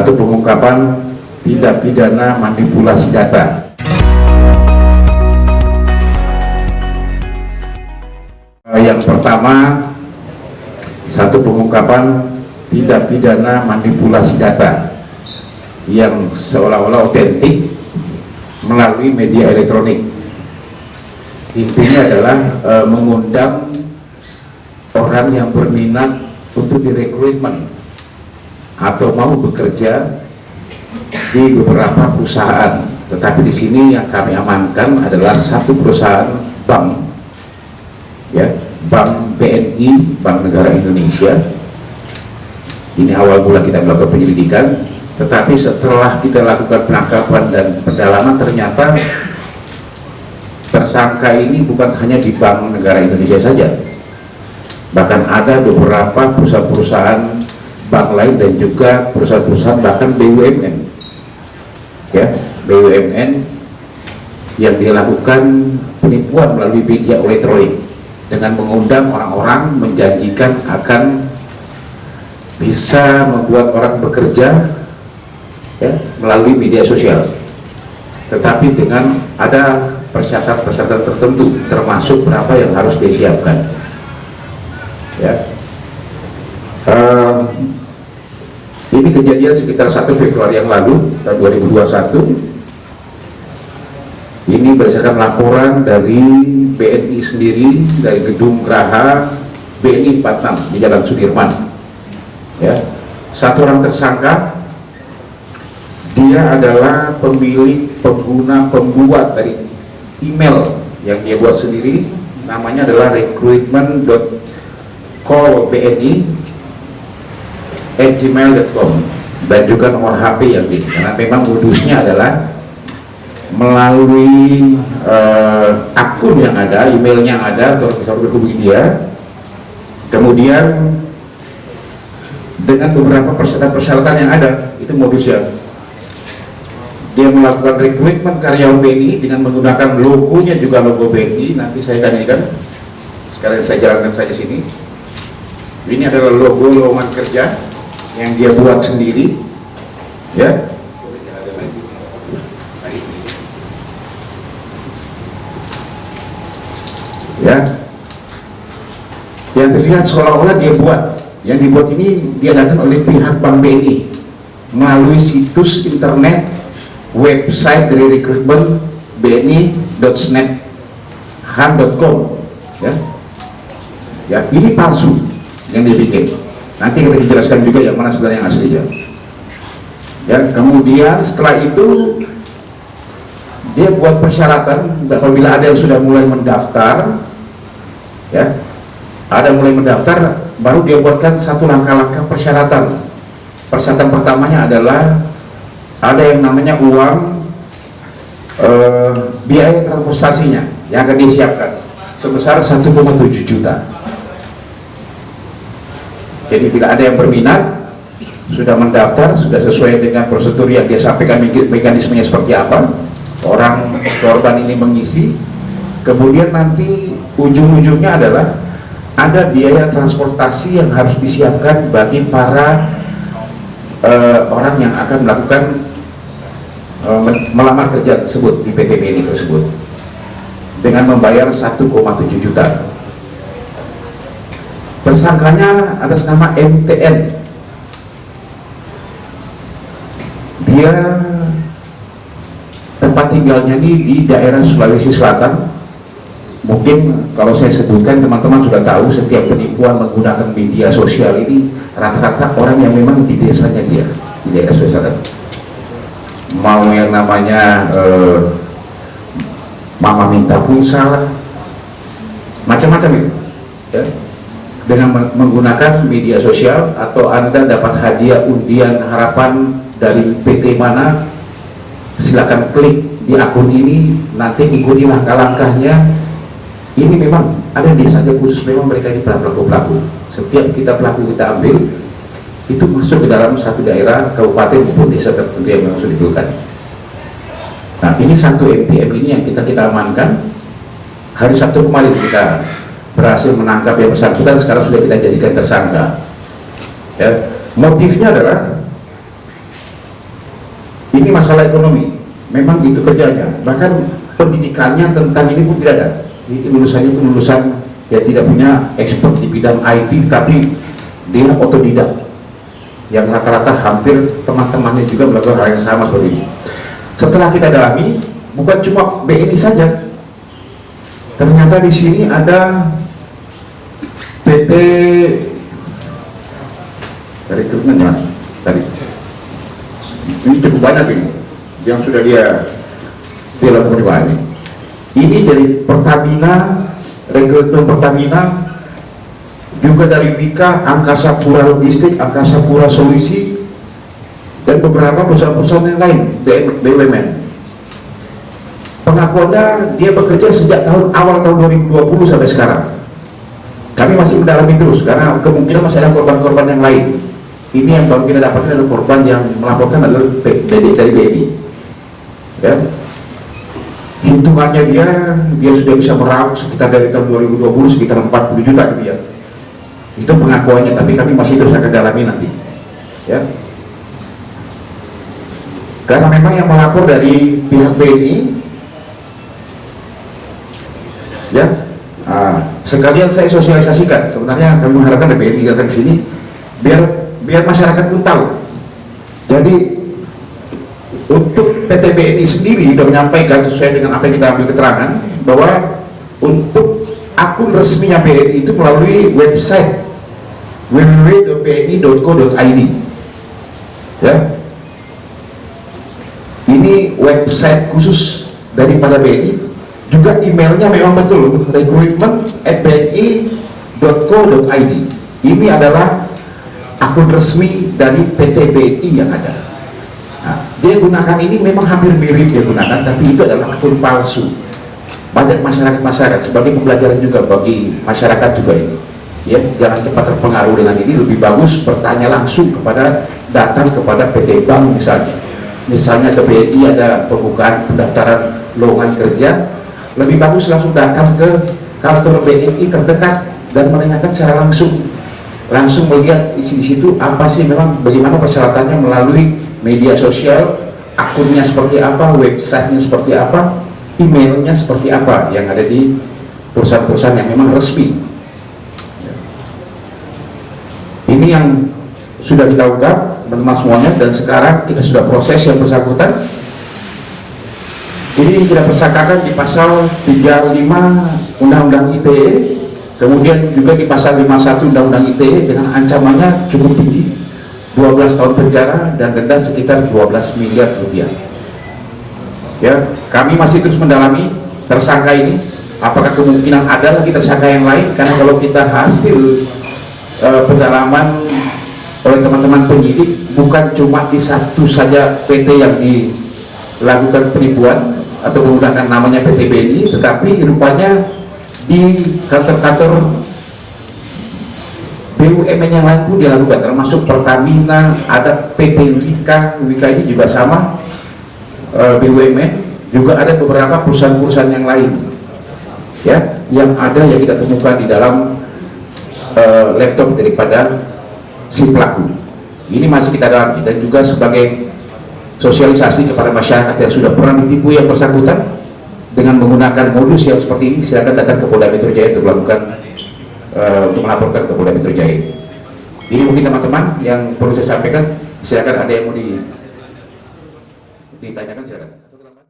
Satu pengungkapan tindak pidana manipulasi data. Yang pertama, satu pengungkapan tindak pidana manipulasi data yang seolah-olah otentik melalui media elektronik. Intinya adalah mengundang orang yang berminat untuk direkrutmen atau mau bekerja di beberapa perusahaan. Tetapi di sini yang kami amankan adalah satu perusahaan bank, ya, Bank BNI, Bank Negara Indonesia. Ini awal mula kita melakukan penyelidikan, tetapi setelah kita lakukan penangkapan dan pendalaman, ternyata tersangka ini bukan hanya di Bank Negara Indonesia saja, bahkan ada beberapa perusahaan-perusahaan bank lain dan juga perusahaan-perusahaan bahkan BUMN, ya, BUMN yang dilakukan penipuan melalui media elektronik dengan mengundang orang-orang, menjanjikan akan bisa membuat orang bekerja, ya, melalui media sosial, tetapi dengan ada persyaratan-persyaratan tertentu, termasuk berapa yang harus disiapkan, ya. Ini kejadian sekitar 1 Februari yang lalu, tahun 2021. Ini berdasarkan laporan dari BNI sendiri, dari Gedung Geraha BNI 46 di Jalan Sudirman, ya. Satu orang tersangka, dia adalah pemilik, pengguna, pembuat dari email yang dia buat sendiri. Namanya adalah recruitment.callbni@gmail.com, dan juga nomor HP yang ini, karena memang modusnya adalah melalui akun yang ada, emailnya yang ada, kalau bisa berhubungi dia, kemudian dengan beberapa persyaratan-persyaratan yang ada. Itu modusnya. Dia melakukan rekrutmen karyawan BNI dengan menggunakan logonya juga logo BNI. Nanti saya akan ini kan, sekalian saya jalankan saja sini. Ini adalah logo lowongan kerja yang dia buat sendiri, ya. Ya, yang terlihat seolah-olah dia buat. Yang dibuat ini diadakan oleh pihak Bank BNI melalui situs internet, website dari rekrutmen bni.snaphan.com, ya. Ya, ini palsu yang dia bikin. Nanti kita jelaskan juga yang mana sebenarnya yang aslinya. Ya, kemudian setelah itu dia buat persyaratan apabila ada yang sudah mulai mendaftar, ya, ada mulai mendaftar, baru dia buatkan satu langkah-langkah persyaratan. Persyaratan pertamanya adalah ada yang namanya uang biaya transportasinya yang akan disiapkan sebesar 1,7 juta. Jadi bila ada yang berminat, sudah mendaftar, sudah sesuai dengan prosedur yang dia sampaikan, mekanismenya seperti apa, orang korban ini mengisi, kemudian nanti ujung-ujungnya adalah ada biaya transportasi yang harus disiapkan bagi para orang yang akan melakukan melamar kerja tersebut di PT BNI tersebut, dengan membayar 1,7 juta. Tersangkanya atas nama MTN. Dia tempat tinggalnya ini di daerah Sulawesi Selatan. Mungkin kalau saya sebutkan teman-teman sudah tahu, setiap penipuan menggunakan media sosial ini rata-rata orang yang memang di desanya dia, di daerah Sulawesi Selatan. Mau yang namanya mama minta pulsa, macam-macam itu, ya. Dengan menggunakan media sosial, atau Anda dapat hadiah undian harapan dari PT mana, silakan klik di akun ini, nanti ikuti langkah-langkahnya. Ini memang ada desanya khusus, memang mereka ini para pelaku-pelaku. Setiap kita pelaku kita ambil, itu masuk ke dalam satu daerah, kabupaten maupun desa tertentu yang memang sudah ditentukan. Nah, ini satu MTM ini yang kita amankan. Hari Sabtu kemarin kita berhasil menangkap yang bersangkutan, sekarang sudah kita jadikan tersangka. Ya, motifnya adalah ini masalah ekonomi, memang itu kerjanya. Bahkan pendidikannya tentang ini pun tidak ada. Ini lulusannya itu lulusan ya tidak punya expert di bidang IT, tapi dia otodidak, yang rata-rata hampir teman-temannya juga melakukan hal yang sama seperti ini. Setelah kita dalami, bukan cuma BNI saja, ternyata di sini ada PT dari mana tadi, ini cukup banyak ini yang sudah dia lakukan di bawah ini. Ini dari Pertamina, rekrutmen Pertamina, juga dari Wika, Angkasa Pura Logistik, Angkasa Pura Solusi, dan beberapa perusahaan-perusahaan yang lain, BUMN. Pengakuannya dia bekerja sejak awal tahun 2020 sampai sekarang. Kami masih mendalami terus karena kemungkinan masih ada korban-korban yang lain. Ini yang baru kita dapatkan adalah korban yang melaporkan adalah dari BNI. Ya. Hitungannya dia sudah bisa meraup sekitar dari tahun 2020 sekitar 40 juta dia. Itu pengakuannya, tapi kami masih terus akan dalami nanti. Ya. Karena memang yang melapor dari pihak BNI, ya, sekalian saya sosialisasikan. Sebenarnya kami mengharapkan dari BNI datang ke sini, biar masyarakat pun tahu. Jadi untuk PT BNI sendiri sudah menyampaikan sesuai dengan apa yang kita ambil keterangan bahwa untuk akun resminya BNI itu melalui website www.bni.co.id. Ya, ini website khusus daripada BNI. Juga emailnya memang betul recruitment@bni.co.id. Ini adalah akun resmi dari PT BNI yang ada. Nah, dia gunakan ini memang hampir mirip dia gunakan, tapi itu adalah akun palsu. Banyak masyarakat sebagai pembelajaran juga bagi masyarakat juga ini. Ya, jangan cepat terpengaruh dengan ini. Lebih bagus bertanya langsung datang kepada PT Bank misalnya ke BNI ada pembukaan pendaftaran lowongan kerja, lebih bagus langsung datang ke kantor BNI terdekat dan menanyakan secara langsung melihat isi di situ apa sih memang bagaimana persyaratannya melalui media sosial, akunnya seperti apa, websitenya seperti apa, emailnya seperti apa yang ada di perusahaan-perusahaan yang memang resmi. Ini yang sudah kita ungkap teman-teman semuanya, dan sekarang kita sudah proses yang bersangkutan. Ini kita persangkakan di pasal 35 Undang-Undang ITE, kemudian juga di pasal 51 Undang-Undang ITE dengan ancamannya cukup tinggi, 12 tahun penjara dan denda sekitar 12 miliar rupiah. Ya, kami masih terus mendalami tersangka ini, apakah kemungkinan ada lagi tersangka yang lain, karena kalau kita hasil pendalaman oleh teman-teman penyidik, bukan cuma di satu saja PT yang dilakukan penipuan atau menggunakan namanya PT BNI, tetapi rupanya di kantor-kantor BUMN yang lain pun dilakukan, termasuk Pertamina, ada PT Wika ini juga sama, BUMN, juga ada beberapa perusahaan-perusahaan yang lain, ya, yang ada yang kita temukan di dalam laptop daripada si pelaku. Ini masih kita dalami, dan juga sebagai sosialisasi kepada masyarakat yang sudah pernah ditipu yang bersangkutan dengan menggunakan modus yang seperti ini, silakan datang ke Polda Metro Jaya untuk melakukan untuk melaporkan ke Polda Metro Jaya. Ini mungkin teman-teman yang perlu saya sampaikan. Silakan, ada yang mau ditanyakan, silakan.